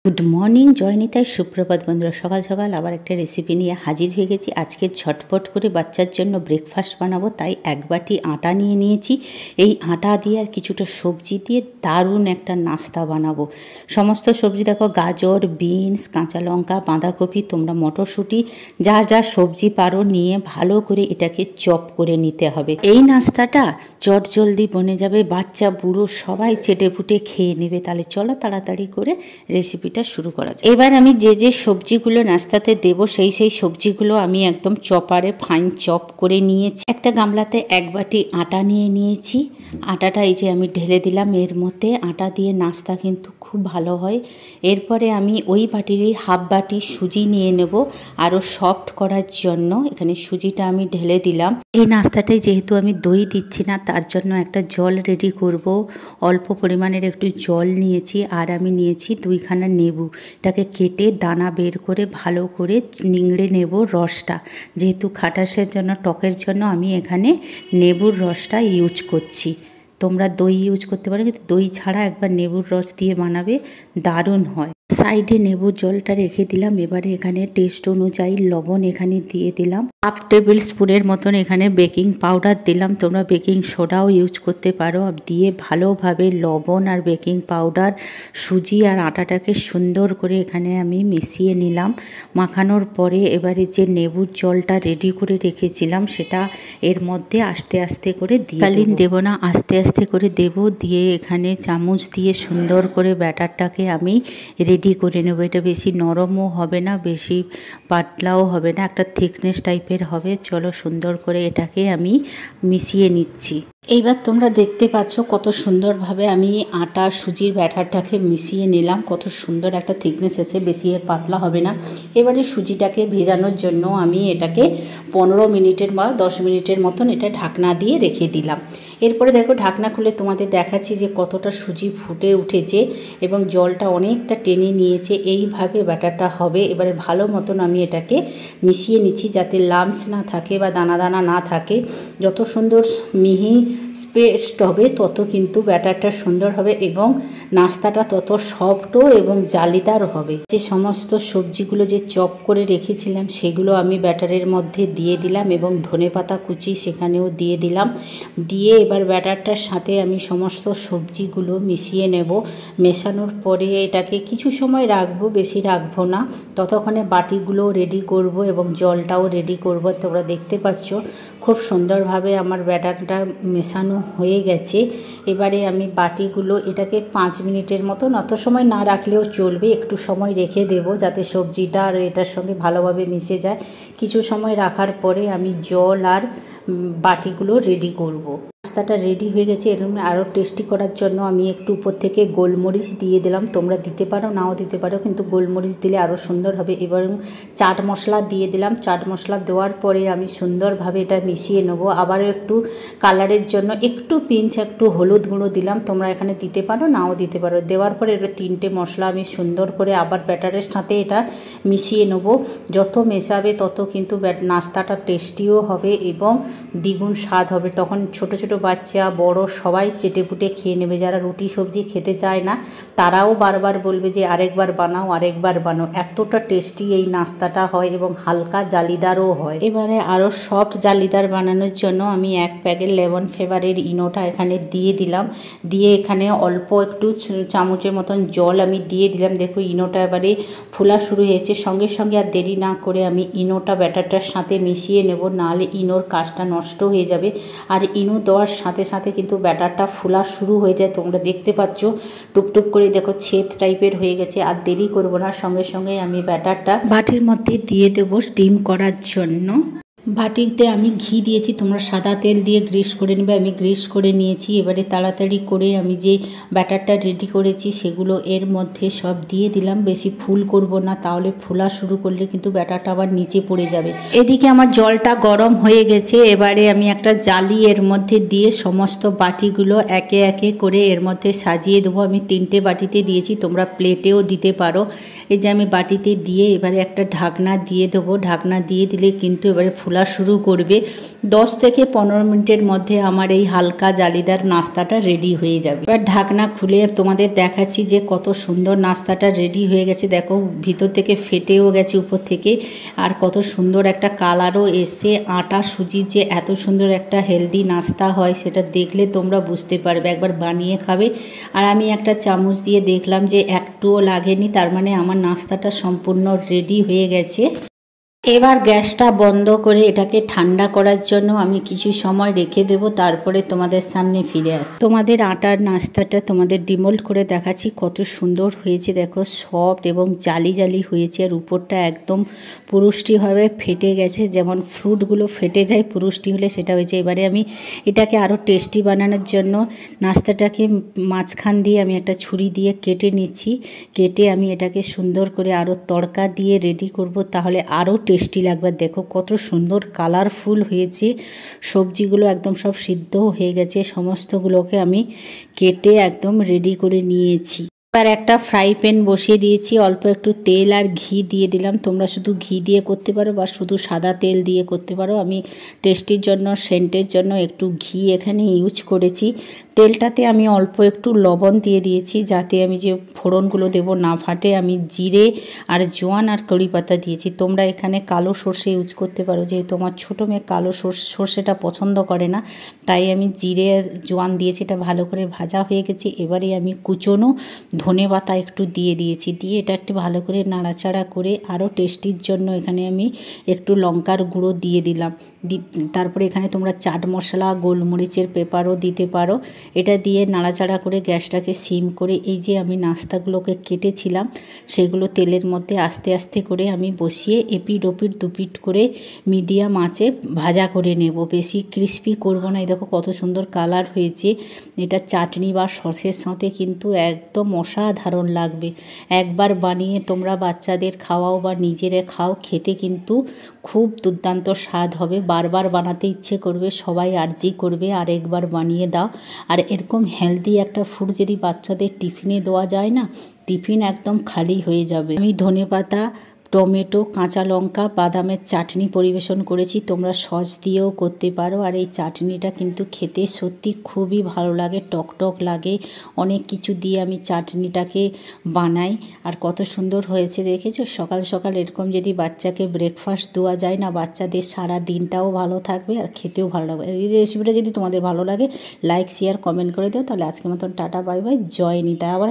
Good morning জয়নিতাই সুপ্রভাত বন্ধুরা। সকাল সকাল আবার একটা রেসিপি নিয়ে হাজির হয়ে গেছি। আজকে ঝটপট করে বাচ্চার জন্য ব্রেকফাস্ট বানাবো, তাই এক বাটি আটা নিয়ে নিয়েছি। এই আটা দিয়ে আর কিছুটা সবজি দিয়ে দারুণ একটা নাস্তা বানাবো। সমস্ত সবজি দেখো, গাজর, বিনস, কাঁচা লঙ্কা, বাঁধাকপি, তোমরা মটরশুঁটি, যা যা সবজি পারো নিয়ে ভালো করে এটাকে চপ করে নিতে হবে। এই নাস্তাটা চট জলদি বনে যাবে, বাচ্চা বুড়ো সবাই চেটেপুটে খেয়ে নেবে। তাহলে চলো তাড়াতাড়ি করে রেসিপিটা শুরু করা যায়। এবার আমি যে সবজিগুলো নাস্তাতে দেব সেই সবজিগুলো আমি একদম চপারে ফাইন চপ করে নিয়েছি। একটা গামলাতে এক বাটি আটা নিয়ে নিয়েছি। আটাটা এই যে আমি ঢেলে দিলাম এর মধ্যে। আটা দিয়ে নাস্তা কিন্তু খুব ভালো হয়। এরপরে আমি ওই বাটিরই হাফ বাটি সুজি নিয়ে নেব আরও সফট করার জন্য। এখানে সুজিটা আমি ঢেলে দিলাম। এই নাস্তাটায় যেহেতু আমি দই দিচ্ছি না, তার জন্য একটা জল রেডি করব। অল্প পরিমাণের একটু জল নিয়েছি আর আমি নিয়েছি দুইখানা লেবু। এটাকে কেটে দানা বের করে ভালো করে নিংড়ে নেব রসটা। যেহেতু খাটাসের জন্য, টকের জন্য আমি এখানে লেবুর রসটা ইউজ করছি। তোমরা দই ইউজ করতে পারো, কিন্তু দই ছাড়া একবার লেবুর রস দিয়ে বানাবে, দারুণ হয়। সাইডে লেবুর জলটা রেখে দিলাম। এবারে এখানে টেস্ট অনুযায়ী লবণ এখানে দিয়ে দিলাম। হাফ টেবিল স্পুনের মতন এখানে বেকিং পাউডার দিলাম। তোমরা বেকিং সোডাও ইউজ করতে পারো। দিয়ে ভালোভাবে লবণ আর বেকিং পাউডার, সুজি আর আটাটাকে সুন্দর করে এখানে আমি মিশিয়ে নিলাম। মাখানোর পরে এবারে যে লেবুর জলটা রেডি করে রেখেছিলাম সেটা এর মধ্যে আস্তে আস্তে করে দিয়ে দেব না, আস্তে আস্তে করে দেব। দিয়ে এখানে চামচ দিয়ে সুন্দর করে ব্যাটারটাকে আমি রেডি করে নেব। এটা বেশি নরমও হবে না, বেশি পাতলাও হবে না, একটা থিকনেস টাইপের হবে। চলো সুন্দর করে এটাকে আমি মিশিয়ে নিচ্ছি। এইবার তোমরা দেখতে পাচ্ছ কত সুন্দরভাবে আমি আটা সুজির ব্যাটারটাকে মিশিয়ে নিলাম। কত সুন্দর একটা থিকনেস এসে, বেশি পাতলা হবে না। এবারে সুজিটাকে ভেজানোর জন্য আমি এটাকে 15 মিনিটের বা 10 মিনিটের মতন এটা ঢাকনা দিয়ে রেখে দিলাম। এরপরে দেখো ঢাকনা খুলে তোমাদের দেখাচ্ছি যে কতটা সুজি ফুটে উঠেছে এবং জলটা অনেকটা টেনে নিয়েছে। এইভাবে ব্যাটারটা হবে। এবারে ভালো মতন আমি এটাকে মিশিয়ে নিচ্ছি যাতে লাম্পস না থাকে বা দানা দানা না থাকে। যত সুন্দর মিহি পেস্ট হবে তত কিন্তু ব্যাটারটা সুন্দর হবে এবং নাস্তাটা তত সফটও এবং জালিদার হবে। যে সমস্ত সবজিগুলো যে চপ করে রেখেছিলাম সেগুলো আমি ব্যাটারের মধ্যে দিয়ে দিলাম এবং ধনেপাতা কুচি সেখানেও দিয়ে দিলাম। দিয়ে এবার ব্যাটারটার সাথে আমি সমস্ত সবজিগুলো মিশিয়ে নেব। মেশানোর পরে এটাকে কিছু সময় রাখবো, বেশি রাখবো না। ততক্ষণে বাটিগুলো রেডি করব এবং জলটাও রেডি করব। তোমরা দেখতে পাচ্ছ খুব সুন্দরভাবে আমার ব্যাটারটা মেশানো হয়ে গেছে। এবারে আমি বাটিগুলো এটাকে 5 মিনিটের মতন, অত সময় না রাখলেও চলবে, একটু সময় রেখে দেব যাতে সবজিটা আর এটার সঙ্গে ভালোভাবে মিশে যায়। কিছু সময় রাখার পরে আমি জল আর বাটিগুলো রেডি করব। নাস্তাটা রেডি হয়ে গেছে। এরকম আরও টেস্টি করার জন্য আমি একটু উপর থেকে গোলমরিচ দিয়ে দিলাম। তোমরা দিতে পারো, নাও দিতে পারো, কিন্তু গোলমরিচ দিলে আরও সুন্দর হবে। এবার চাট মশলা দিয়ে দিলাম। চাট মশলা দেওয়ার পরে আমি সুন্দরভাবে এটা মিশিয়ে নেবো। আবারও একটু কালারের জন্য একটু পিঞ্চ একটু হলুদ গুঁড়ো দিলাম। তোমরা এখানে দিতে পারো, নাও দিতে পারো। দেওয়ার পরে এটা 3টে মশলা আমি সুন্দর করে আবার ব্যাটারের সাথে এটা মিশিয়ে নেবো। যত মেশাবে তত কিন্তু নাস্তাটা টেস্টিও হবে এবং দ্বিগুণ স্বাদ হবে। তখন ছোট ছোট বাচ্চা বড় সবাই চেটেপুটে খেয়ে নেবে। যারা রুটি সবজি খেতে চায় না তারাও বারবার বলবে যে আরেকবার বানাও, আরেকবার বানাও। এতটা টেস্টি এই নাস্তাটা হয় এবং হালকা জালিদারও হয়। এবারে আরও সফট জালিদার বানানোর জন্য আমি 1 প্যাকেট লেমন ফ্লেভারের ইনোটা এখানে দিয়ে দিলাম। দিয়ে এখানে অল্প একটু চামচের মতন জল আমি দিয়ে দিলাম। দেখো ইনোটা এবারে ফোলা শুরু হয়েছে। সঙ্গে সঙ্গে আর দেরি না করে আমি ইনোটা ব্যাটারটার সাথে মিশিয়ে নেব, নাহলে ইনোর কাজটা নষ্ট হয়ে যাবে। আর ইনো দেওয়ার সাথে সাথে কিন্তু ব্যাটারটা ফোলা শুরু হয়ে যায়। তোমরা দেখতে পাচ্ছ টুপটুপ করে দেখো ছেদ টাইপের হয়ে গেছে। আর দেরি করব না, সঙ্গে সঙ্গে আমি ব্যাটারটা বাটির মধ্যে দিয়ে দেবো স্টিম করার জন্য। বাটিতে আমি ঘি দিয়েছি, তোমরা সাদা তেল দিয়ে গ্রিস করে নেবে। আমি গ্রিস করে নিয়েছি। এবারে তাড়াতাড়ি করে আমি যে ব্যাটারটা রেডি করেছি সেগুলো এর মধ্যে সব দিয়ে দিলাম। বেশি ফুল করব না, তাহলে ফোলা শুরু করলে কিন্তু ব্যাটারটা আবার নিচে পড়ে যাবে। এদিকে আমার জলটা গরম হয়ে গেছে। এবারে আমি একটা জালি এর মধ্যে দিয়ে সমস্ত বাটিগুলো একে একে করে এর মধ্যে সাজিয়ে দেবো। আমি 3টে বাটিতে দিয়েছি, তোমরা প্লেটেও দিতে পারো। এই যে আমি বাটিতে দিয়ে এবারে একটা ঢাকনা দিয়ে দেবো। ঢাকনা দিয়ে দিলে কিন্তু এবারে ফোলা খোলা শুরু করবে। 10 থেকে 15 মিনিটের মধ্যে আমার এই হালকা জালিদার নাস্তাটা রেডি হয়ে যাবে। এবার ঢাকনা খুলে তোমাদের দেখাচ্ছি যে কত সুন্দর নাস্তাটা রেডি হয়ে গেছে। দেখো ভিতর থেকে ফেটেও গেছে উপর থেকে, আর কত সুন্দর একটা কালারও এসে। আটা সুজির যে এত সুন্দর একটা হেলদি নাস্তা হয় সেটা দেখলে তোমরা বুঝতে পারবে, একবার বানিয়ে খাবে। আর আমি একটা চামচ দিয়ে দেখলাম যে একটুও লাগেনি, তার মানে আমার নাস্তাটা সম্পূর্ণ রেডি হয়ে গেছে। এবার গ্যাসটা বন্ধ করে এটাকে ঠান্ডা করার জন্য আমি কিছু সময় রেখে দেব, তারপরে তোমাদের সামনে ফিরে আস। তোমাদের আটার নাস্তাটা তোমাদের ডিমোল্ড করে দেখাচ্ছি কত সুন্দর হয়েছে। দেখো সফট এবং জালি জালি হয়েছে, আর উপরটা একদম পুরুষ্টিভাবে ফেটে গেছে, যেমন ফ্রুটগুলো ফেটে যায় পুরুষ্টি হলে সেটা হয়েছে। এবারে আমি এটাকে আরও টেস্টি বানানোর জন্য নাস্তাটাকে মাঝখান দিয়ে আমি একটা ছুরি দিয়ে কেটে নিচ্ছি। কেটে আমি এটাকে সুন্দর করে আরও তড়কা দিয়ে রেডি করব, তাহলে আরও টেস্টি লাগবে। দেখো কত সুন্দর কালারফুল হয়েছে, সবজিগুলো একদম সব সিদ্ধ হয়ে গেছে। সমস্তগুলোকে আমি কেটে একদম রেডি করে নিয়েছি। এবার একটা ফ্রাই প্যান বসিয়ে দিয়েছি, অল্প একটু তেল আর ঘি দিয়ে দিলাম। তোমরা শুধু ঘি দিয়ে করতে পারো বা শুধু সাদা তেল দিয়ে করতে পারো। আমি টেস্টির জন্য, সেন্টের জন্য একটু ঘি এখানে ইউজ করেছি। তেলটাতে আমি অল্প একটু লবণ দিয়ে দিয়েছি, যাতে আমি যে ফোড়নগুলো দেবো না ফাটে। আমি জিরে আর জোয়ান আর কারি পাতা দিয়েছি। তোমরা এখানে কালো সর্ষে ইউজ করতে পারো, যেহেতু আমার ছোটো মেয়ে কালো সর্ষেটা পছন্দ করে না, তাই আমি জিরে আর জোয়ান দিয়েছি। এটা ভালো করে ভাজা হয়ে গেছে। এবারে আমি কুচনো ধনে পাতা একটু দিয়ে দিয়েছি, দিয়ে এটা একটু ভালো করে নাড়াচাড়া করে আরও টেস্টির জন্য এখানে আমি একটু লঙ্কার গুঁড়ো দিয়ে দিলাম। তারপরে এখানে তোমরা চাট মশলা, গোলমরিচের পেপারও দিতে পারো। এটা দিয়ে নাড়াচাড়া করে গ্যাসটাকে সিম করে এই যে আমি নাস্তাগুলোকে কেটেছিলাম সেগুলো তেলের মধ্যে আস্তে আস্তে করে আমি বসিয়ে এপিট ওপিট দুপিট করে মিডিয়াম আঁচে ভাজা করে নেব। বেশি ক্রিস্পি করব না। এই দেখো কত সুন্দর কালার হয়েছে। এটা চাটনি বা সসের সাথে কিন্তু একদম অসাধারণ লাগবে। একবার বানিয়ে তোমরা বাচ্চাদের খাওয়াও বা নিজেরা খাও, খেতে কিন্তু খুব দুর্দান্ত স্বাদ হবে। বারবার বানাতে ইচ্ছে করবে, সবাই আর্জি করবে আরেকবার বানিয়ে দাও। আর এরকম হেলদি একটা ফুড যদি বাচ্চাদের টিফিনে দেওয়া যায় না, টিফিন একদম খালি হয়ে যাবে। আমি ধনেপাতা, টমেটো, কাঁচা লঙ্কা, বাদামের চাটনি পরিবেশন করেছি। তোমরা সস দিয়েও করতে পারো। আর এই চাটনিটা কিন্তু খেতে সত্যি খুবই ভালো লাগে, টক টক লাগে। অনেক কিছু দিয়ে আমি চাটনিটাকে বানাই। আর কত সুন্দর হয়েছে দেখেছো। সকাল সকাল এরকম যদি বাচ্চাকে ব্রেকফাস্ট দেওয়া যায় না, বাচ্চাদের সারা দিনটাও ভালো থাকবে আর খেতেও ভালো লাগবে। এই রেসিপিটা যদি তোমাদের ভালো লাগে লাইক, শেয়ার, কমেন্ট করে দাও। তাহলে আজকের মতন টাটা, বাই বাই, জয় নিতা। আবার